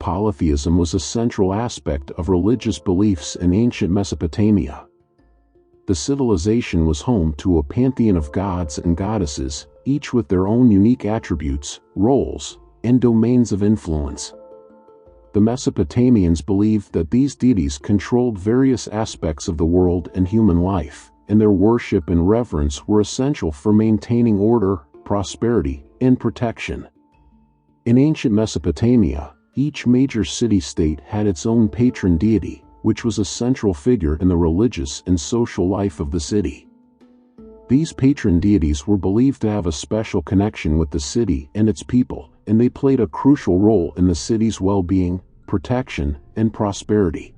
polytheism was a central aspect of religious beliefs in ancient Mesopotamia. The civilization was home to a pantheon of gods and goddesses, each with their own unique attributes, roles, and domains of influence. The Mesopotamians believed that these deities controlled various aspects of the world and human life, and their worship and reverence were essential for maintaining order, prosperity, and protection. In ancient Mesopotamia, each major city-state had its own patron deity, which was a central figure in the religious and social life of the city. These patron deities were believed to have a special connection with the city and its people, and they played a crucial role in the city's well-being, protection, and prosperity.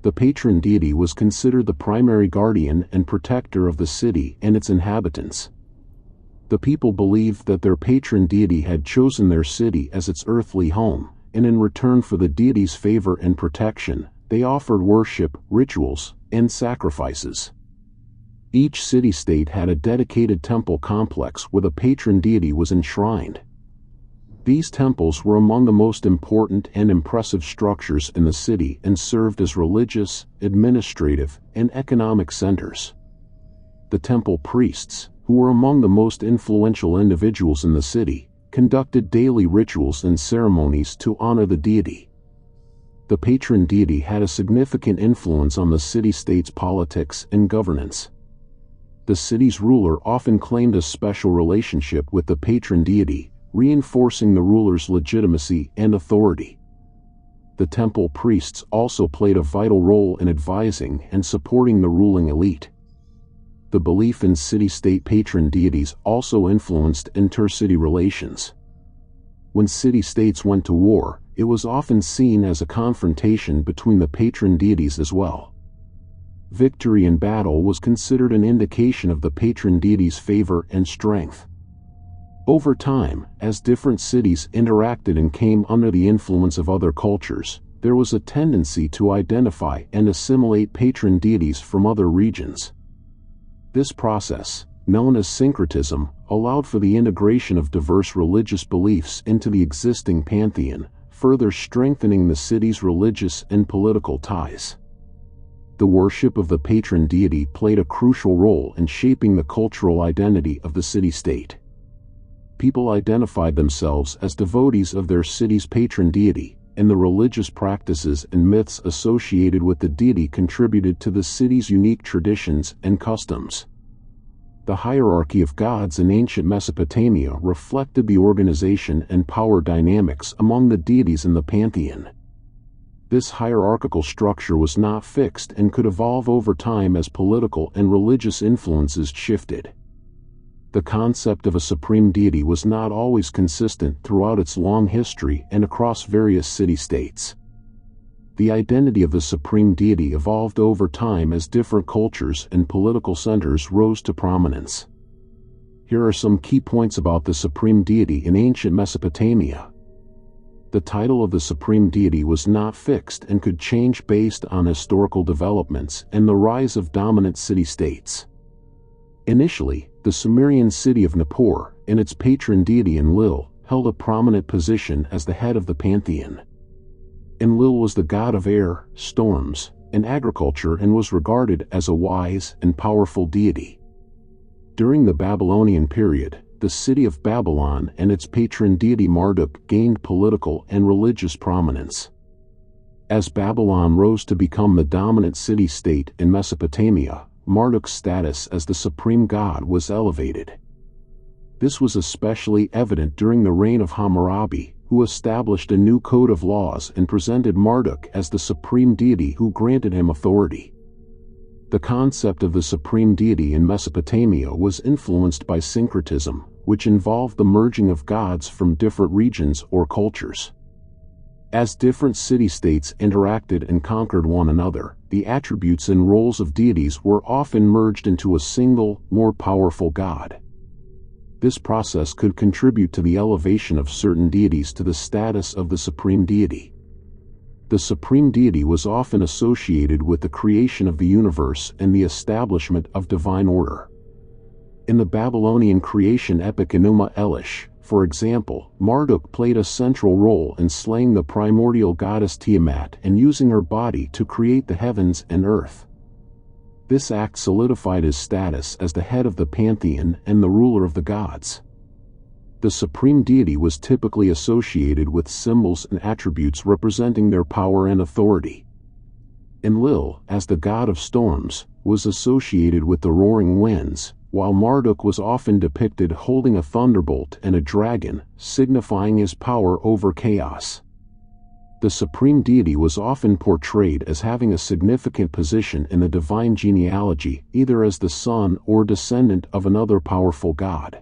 The patron deity was considered the primary guardian and protector of the city and its inhabitants. The people believed that their patron deity had chosen their city as its earthly home, and in return for the deity's favor and protection, they offered worship, rituals, and sacrifices. Each city-state had a dedicated temple complex where the patron deity was enshrined. These temples were among the most important and impressive structures in the city and served as religious, administrative, and economic centers. The temple priests, who were among the most influential individuals in the city, conducted daily rituals and ceremonies to honor the deity. The patron deity had a significant influence on the city-state's politics and governance. The city's ruler often claimed a special relationship with the patron deity, reinforcing the ruler's legitimacy and authority. The temple priests also played a vital role in advising and supporting the ruling elite. The belief in city-state patron deities also influenced intercity relations. When city-states went to war, it was often seen as a confrontation between the patron deities as well. Victory in battle was considered an indication of the patron deity's favor and strength. Over time, as different cities interacted and came under the influence of other cultures, there was a tendency to identify and assimilate patron deities from other regions. This process, known as syncretism, allowed for the integration of diverse religious beliefs into the existing pantheon, further strengthening the city's religious and political ties. The worship of the patron deity played a crucial role in shaping the cultural identity of the city-state. People identified themselves as devotees of their city's patron deity, and the religious practices and myths associated with the deity contributed to the city's unique traditions and customs. The hierarchy of gods in ancient Mesopotamia reflected the organization and power dynamics among the deities in the pantheon. This hierarchical structure was not fixed and could evolve over time as political and religious influences shifted. The concept of a supreme deity was not always consistent throughout its long history and across various city-states. The identity of the supreme deity evolved over time as different cultures and political centers rose to prominence. Here are some key points about the supreme deity in ancient Mesopotamia. The title of the supreme deity was not fixed and could change based on historical developments and the rise of dominant city-states. Initially, the Sumerian city of Nippur and its patron deity Enlil held a prominent position as the head of the pantheon. Enlil was the god of air, storms, and agriculture and was regarded as a wise and powerful deity. During the Babylonian period, the city of Babylon and its patron deity Marduk gained political and religious prominence. As Babylon rose to become the dominant city-state in Mesopotamia, Marduk's status as the supreme god was elevated. This was especially evident during the reign of Hammurabi, who established a new code of laws and presented Marduk as the supreme deity who granted him authority. The concept of the supreme deity in Mesopotamia was influenced by syncretism, which involved the merging of gods from different regions or cultures. As different city-states interacted and conquered one another, the attributes and roles of deities were often merged into a single, more powerful god. This process could contribute to the elevation of certain deities to the status of the supreme deity. The supreme deity was often associated with the creation of the universe and the establishment of divine order. In the Babylonian creation epic Enuma Elish, For example, Marduk played a central role in slaying the primordial goddess Tiamat and using her body to create the heavens and earth. This act solidified his status as the head of the pantheon and the ruler of the gods. The supreme deity was typically associated with symbols and attributes representing their power and authority. Enlil, as the god of storms, was associated with the roaring winds, while Marduk was often depicted holding a thunderbolt and a dragon, signifying his power over chaos. The supreme deity was often portrayed as having a significant position in the divine genealogy, either as the son or descendant of another powerful god.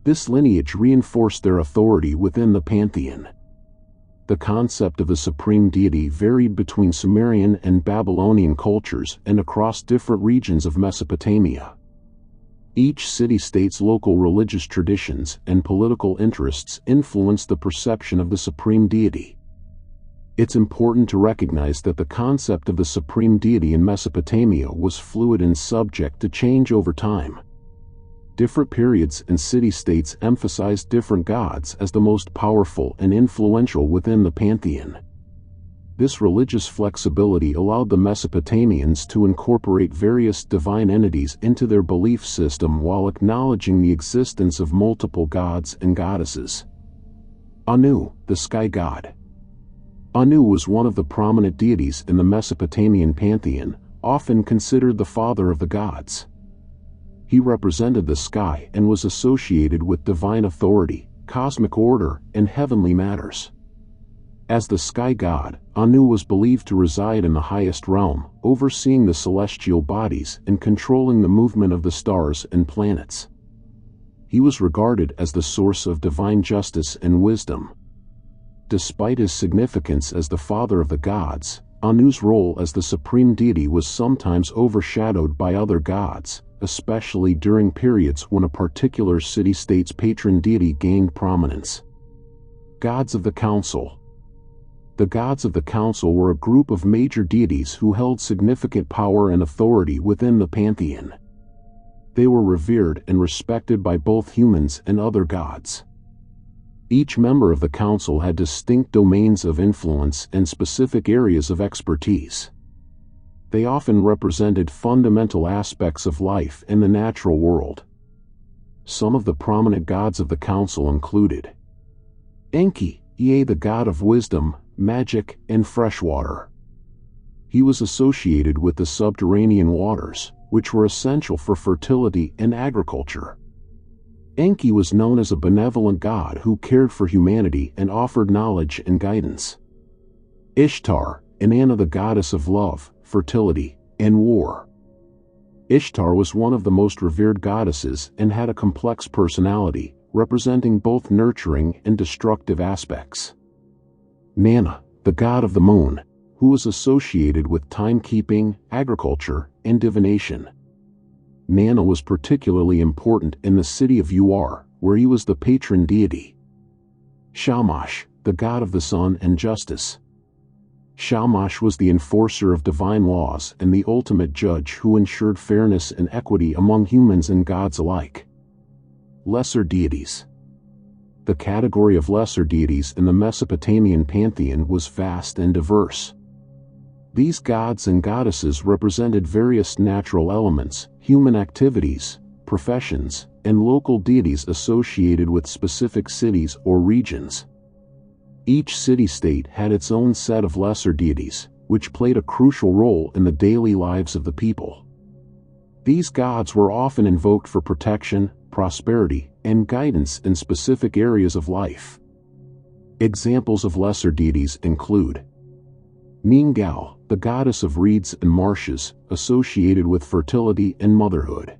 This lineage reinforced their authority within the pantheon. The concept of the supreme deity varied between Sumerian and Babylonian cultures and across different regions of Mesopotamia. Each city-state's local religious traditions and political interests influenced the perception of the supreme deity. It's important to recognize that the concept of the supreme deity in Mesopotamia was fluid and subject to change over time. Different periods and city-states emphasized different gods as the most powerful and influential within the pantheon. This religious flexibility allowed the Mesopotamians to incorporate various divine entities into their belief system while acknowledging the existence of multiple gods and goddesses. Anu, the sky god. Anu was one of the prominent deities in the Mesopotamian pantheon, often considered the father of the gods. He represented the sky and was associated with divine authority, cosmic order, and heavenly matters. As the sky god, Anu was believed to reside in the highest realm, overseeing the celestial bodies and controlling the movement of the stars and planets. He was regarded as the source of divine justice and wisdom. Despite his significance as the father of the gods, Anu's role as the supreme deity was sometimes overshadowed by other gods, especially during periods when a particular city-state's patron deity gained prominence. Gods of the Council. The gods of the Council were a group of major deities who held significant power and authority within the pantheon. They were revered and respected by both humans and other gods. Each member of the council had distinct domains of influence and specific areas of expertise. They often represented fundamental aspects of life in the natural world. Some of the prominent gods of the council included Enki, the god of wisdom, magic, and freshwater. He was associated with the subterranean waters, which were essential for fertility and agriculture. Enki was known as a benevolent god who cared for humanity and offered knowledge and guidance. Ishtar, Inanna, the goddess of love, fertility, and war. Ishtar was one of the most revered goddesses and had a complex personality, representing both nurturing and destructive aspects. Nana, the god of the moon, who was associated with timekeeping, agriculture, and divination. Nana was particularly important in the city of Uar, where he was the patron deity. Shamash, the god of the sun and justice. Shamash was the enforcer of divine laws and the ultimate judge who ensured fairness and equity among humans and gods alike. Lesser deities. The category of lesser deities in the Mesopotamian pantheon was vast and diverse. These gods and goddesses represented various natural elements, human activities, professions, and local deities associated with specific cities or regions. Each city-state had its own set of lesser deities, which played a crucial role in the daily lives of the people. These gods were often invoked for protection, prosperity, and guidance in specific areas of life. Examples of lesser deities include Ningal, the goddess of reeds and marshes, associated with fertility and motherhood.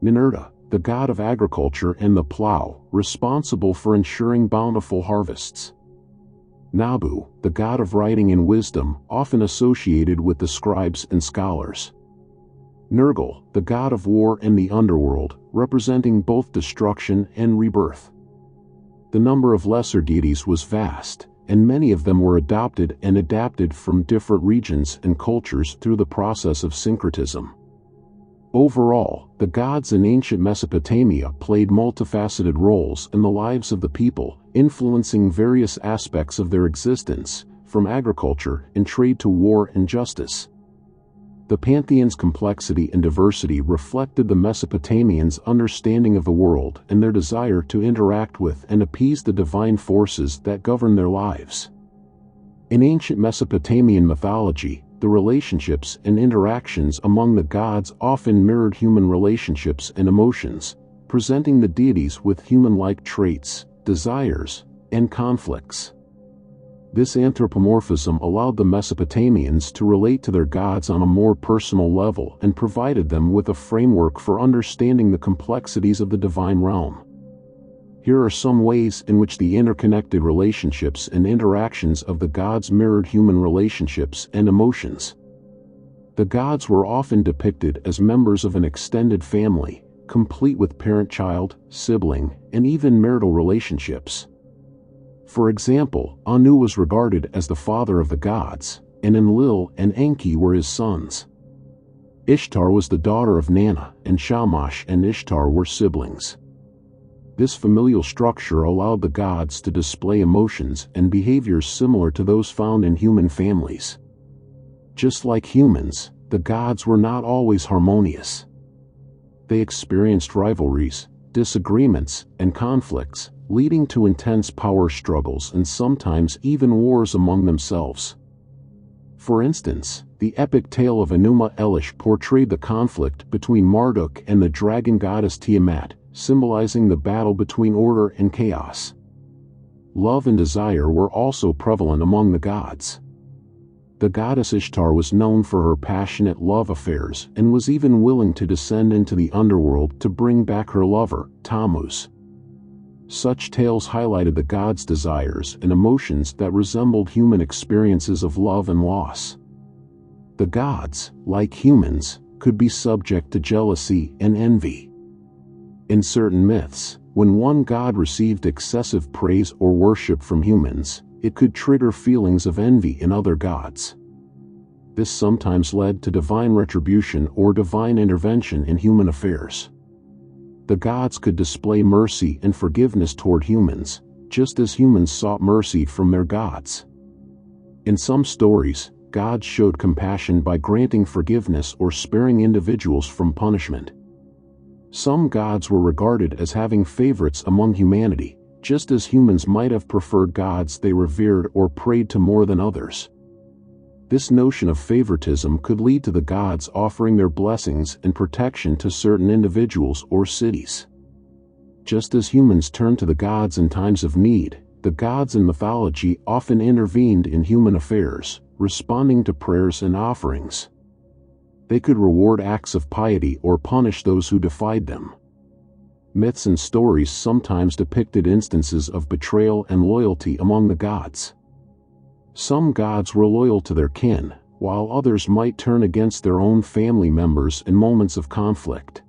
Ninurta, the god of agriculture and the plow, responsible for ensuring bountiful harvests. Nabu, the god of writing and wisdom, often associated with the scribes and scholars. Nergal, the god of war and the underworld, representing both destruction and rebirth. The number of lesser deities was vast, and many of them were adopted and adapted from different regions and cultures through the process of syncretism. Overall, the gods in ancient Mesopotamia played multifaceted roles in the lives of the people, influencing various aspects of their existence, from agriculture and trade to war and justice. The pantheon's complexity and diversity reflected the Mesopotamians' understanding of the world and their desire to interact with and appease the divine forces that govern their lives. In ancient Mesopotamian mythology, the relationships and interactions among the gods often mirrored human relationships and emotions, presenting the deities with human-like traits, desires, and conflicts. This anthropomorphism allowed the Mesopotamians to relate to their gods on a more personal level and provided them with a framework for understanding the complexities of the divine realm. Here are some ways in which the interconnected relationships and interactions of the gods mirrored human relationships and emotions. The gods were often depicted as members of an extended family, complete with parent-child, sibling, and even marital relationships. For example, Anu was regarded as the father of the gods, and Enlil and Enki were his sons. Ishtar was the daughter of Nana, and Shamash and Ishtar were siblings. This familial structure allowed the gods to display emotions and behaviors similar to those found in human families. Just like humans, the gods were not always harmonious. They experienced rivalries, disagreements, and conflicts, leading to intense power struggles and sometimes even wars among themselves. For instance, the epic tale of Enuma Elish portrayed the conflict between Marduk and the dragon goddess Tiamat, symbolizing the battle between order and chaos. Love and desire were also prevalent among the gods. The goddess Ishtar was known for her passionate love affairs and was even willing to descend into the underworld to bring back her lover, Tammuz. Such tales highlighted the gods' desires and emotions that resembled human experiences of love and loss. The gods, like humans, could be subject to jealousy and envy. In certain myths, when one god received excessive praise or worship from humans, it could trigger feelings of envy in other gods. This sometimes led to divine retribution or divine intervention in human affairs. The gods could display mercy and forgiveness toward humans, just as humans sought mercy from their gods. In some stories, gods showed compassion by granting forgiveness or sparing individuals from punishment. Some gods were regarded as having favorites among humanity, just as humans might have preferred gods they revered or prayed to more than others. This notion of favoritism could lead to the gods offering their blessings and protection to certain individuals or cities. Just as humans turned to the gods in times of need, the gods in mythology often intervened in human affairs, responding to prayers and offerings. They could reward acts of piety or punish those who defied them. Myths and stories sometimes depicted instances of betrayal and loyalty among the gods. Some gods were loyal to their kin, while others might turn against their own family members in moments of conflict.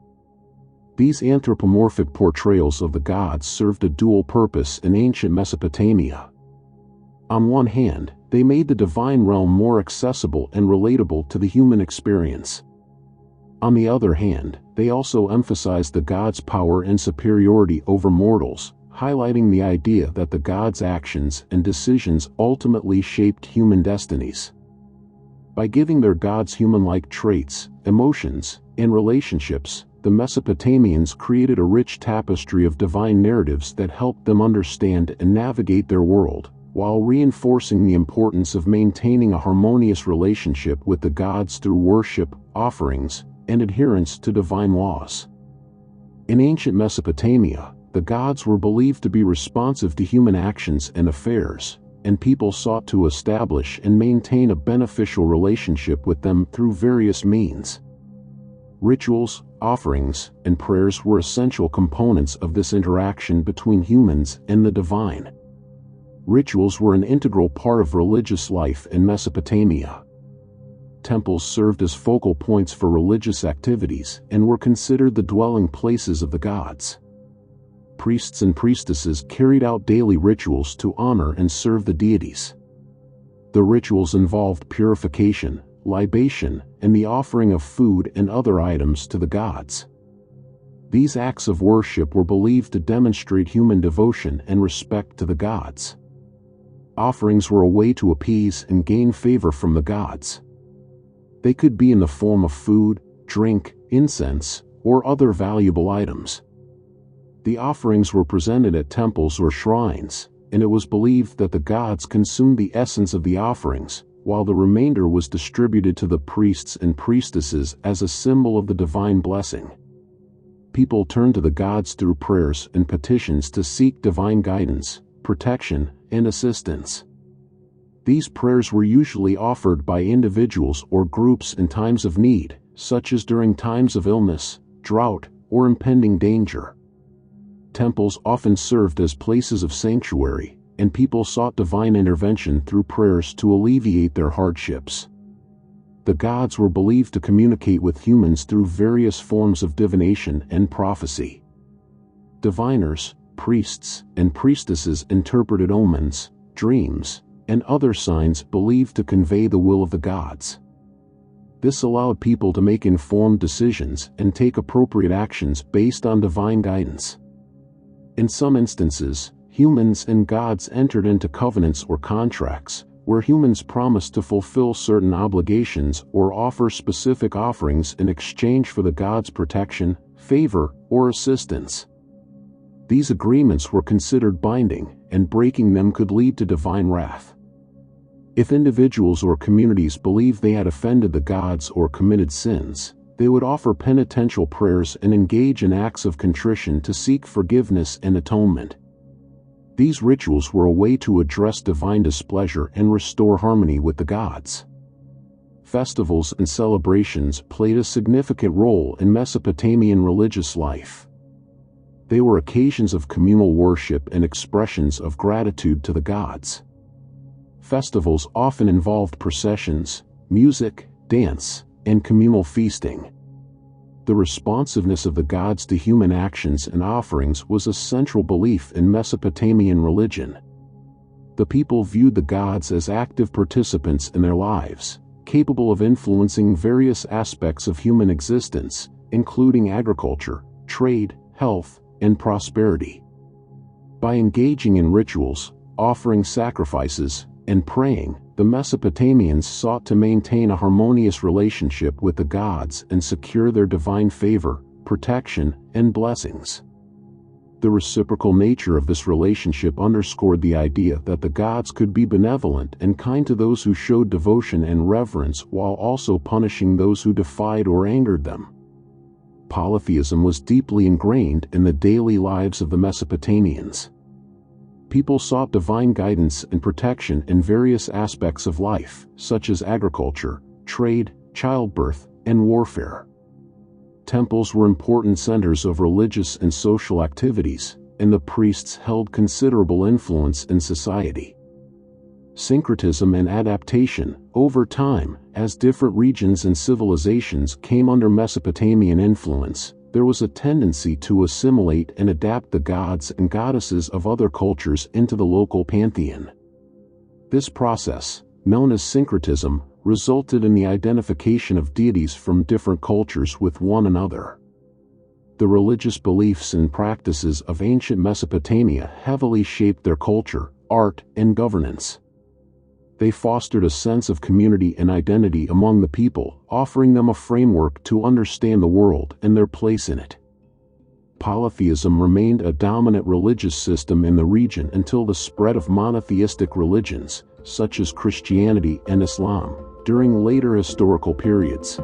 These anthropomorphic portrayals of the gods served a dual purpose in ancient Mesopotamia. On one hand, they made the divine realm more accessible and relatable to the human experience. On the other hand, they also emphasized the gods' power and superiority over mortals, highlighting the idea that the gods' actions and decisions ultimately shaped human destinies. By giving their gods human-like traits, emotions, and relationships, the Mesopotamians created a rich tapestry of divine narratives that helped them understand and navigate their world, while reinforcing the importance of maintaining a harmonious relationship with the gods through worship, offerings, and adherence to divine laws. In ancient Mesopotamia, the gods were believed to be responsive to human actions and affairs, and people sought to establish and maintain a beneficial relationship with them through various means. Rituals, offerings, and prayers were essential components of this interaction between humans and the divine. Rituals were an integral part of religious life in Mesopotamia. Temples served as focal points for religious activities and were considered the dwelling places of the gods. Priests and priestesses carried out daily rituals to honor and serve the deities. The rituals involved purification, libation, and the offering of food and other items to the gods. These acts of worship were believed to demonstrate human devotion and respect to the gods. Offerings were a way to appease and gain favor from the gods. They could be in the form of food, drink, incense, or other valuable items. The offerings were presented at temples or shrines, and it was believed that the gods consumed the essence of the offerings, while the remainder was distributed to the priests and priestesses as a symbol of the divine blessing. People turned to the gods through prayers and petitions to seek divine guidance, protection, and assistance. These prayers were usually offered by individuals or groups in times of need, such as during times of illness, drought, or impending danger. Temples often served as places of sanctuary, and people sought divine intervention through prayers to alleviate their hardships. The gods were believed to communicate with humans through various forms of divination and prophecy. Diviners, priests, and priestesses interpreted omens, dreams, and other signs believed to convey the will of the gods. This allowed people to make informed decisions and take appropriate actions based on divine guidance. In some instances, humans and gods entered into covenants or contracts, where humans promised to fulfill certain obligations or offer specific offerings in exchange for the gods' protection, favor, or assistance. These agreements were considered binding, and breaking them could lead to divine wrath. If individuals or communities believed they had offended the gods or committed sins, they would offer penitential prayers and engage in acts of contrition to seek forgiveness and atonement. These rituals were a way to address divine displeasure and restore harmony with the gods. Festivals and celebrations played a significant role in Mesopotamian religious life. They were occasions of communal worship and expressions of gratitude to the gods. Festivals often involved processions, music, dance, and communal feasting. The responsiveness of the gods to human actions and offerings was a central belief in Mesopotamian religion. The people viewed the gods as active participants in their lives, capable of influencing various aspects of human existence, including agriculture, trade, health, and prosperity. By engaging in rituals, offering sacrifices, and praying, the Mesopotamians sought to maintain a harmonious relationship with the gods and secure their divine favor, protection, and blessings. The reciprocal nature of this relationship underscored the idea that the gods could be benevolent and kind to those who showed devotion and reverence while also punishing those who defied or angered them. Polytheism was deeply ingrained in the daily lives of the Mesopotamians. People sought divine guidance and protection in various aspects of life, such as agriculture, trade, childbirth, and warfare. Temples were important centers of religious and social activities, and the priests held considerable influence in society. Syncretism and adaptation, over time, as different regions and civilizations came under Mesopotamian influence, there was a tendency to assimilate and adapt the gods and goddesses of other cultures into the local pantheon. This process, known as syncretism, resulted in the identification of deities from different cultures with one another. The religious beliefs and practices of ancient Mesopotamia heavily shaped their culture, art, and governance. They fostered a sense of community and identity among the people, offering them a framework to understand the world and their place in it. Polytheism remained a dominant religious system in the region until the spread of monotheistic religions, such as Christianity and Islam, during later historical periods.